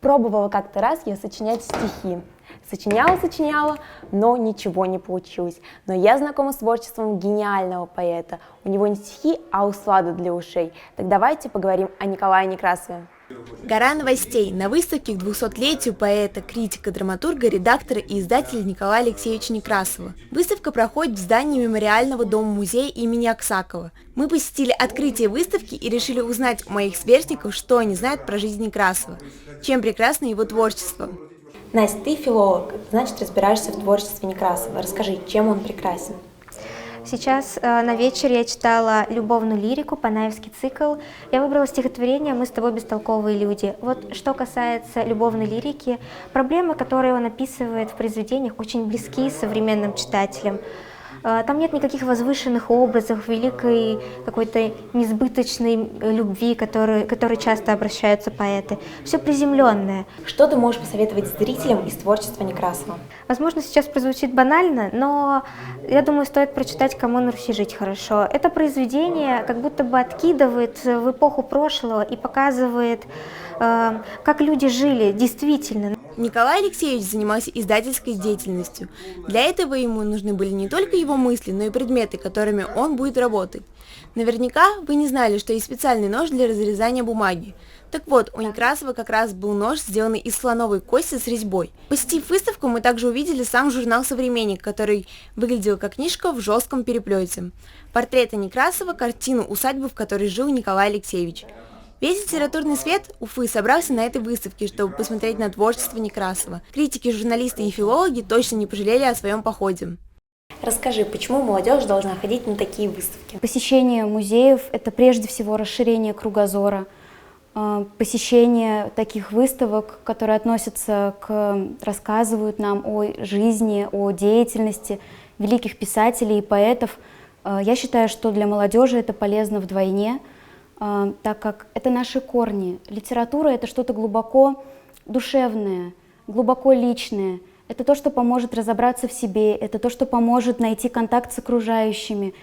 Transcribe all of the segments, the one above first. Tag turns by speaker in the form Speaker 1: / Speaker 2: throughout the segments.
Speaker 1: Пробовала как-то раз я сочинять стихи. Сочиняла, но ничего не получилось. Но я знакома с творчеством гениального поэта. У него не стихи, а услада для ушей. Так давайте поговорим о Николае Некрасове.
Speaker 2: Гора новостей на выставке к 200-летию поэта, критика, драматурга, редактора и издателя Николая Алексеевича Некрасова. Выставка проходит в здании мемориального дома-музея имени Аксакова. Мы посетили открытие выставки и решили узнать у моих сверстников, что они знают про жизнь Некрасова, чем прекрасно его творчество.
Speaker 1: Настя, ты филолог, значит, разбираешься в творчестве Некрасова. Расскажи, чем он прекрасен?
Speaker 3: Сейчас на вечер я читала любовную лирику, панаевский цикл. Я выбрала стихотворение «Мы с тобой бестолковые люди». Вот что касается любовной лирики, проблемы, которые он описывает в произведениях, очень близки современным читателям. Там нет никаких возвышенных образов, великой какой-то несбыточной любви, которой часто обращаются поэты. Все приземленное.
Speaker 1: Что ты можешь посоветовать зрителям из творчества Некрасова?
Speaker 3: Возможно, сейчас прозвучит банально, но я думаю, стоит прочитать «Кому на Руси жить хорошо». Это произведение как будто бы откидывает в эпоху прошлого и показывает, как люди жили действительно.
Speaker 2: Николай Алексеевич занимался издательской деятельностью. Для этого ему нужны были не только его мысли, но и предметы, которыми он будет работать. Наверняка вы не знали, что есть специальный нож для разрезания бумаги. Так вот, у Некрасова как раз был нож, сделанный из слоновой кости с резьбой. Посетив выставку, мы также увидели сам журнал «Современник», который выглядел как книжка в жестком переплете. Портреты Некрасова, картину усадьбы, в которой жил Николай Алексеевич. Весь литературный свет Уфы собрался на этой выставке, чтобы посмотреть на творчество Некрасова. Критики, журналисты и филологи точно не пожалели о своем походе.
Speaker 1: Расскажи, почему молодежь должна ходить на такие выставки?
Speaker 4: Посещение музеев – это прежде всего расширение кругозора. Посещение таких выставок, которые рассказывают нам о жизни, о деятельности великих писателей и поэтов. Я считаю, что для молодежи это полезно вдвойне, так как это наши корни. Литература – это что-то глубоко душевное, глубоко личное. Это то, что поможет разобраться в себе, это то, что поможет найти контакт с окружающими.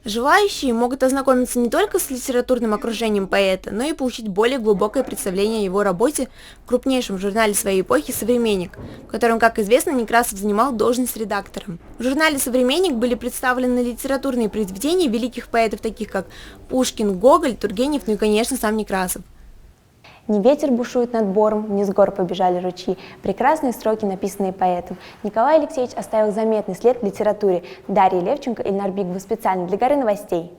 Speaker 2: Желающие могут ознакомиться не только с литературным окружением поэта, но и получить более глубокое представление о его работе в крупнейшем журнале своей эпохи «Современник», в котором, как известно, Некрасов занимал должность редактора. В журнале «Современник» были представлены литературные произведения великих поэтов, таких как Пушкин, Гоголь, Тургенев, ну и, конечно, сам Некрасов.
Speaker 1: «Не ветер бушует над бором, не с гор побежали ручьи». Прекрасные строки, написанные поэтом. Николай Алексеевич оставил заметный след в литературе. Дарья Левченко, Ильнар Бигва специально для «Горы новостей».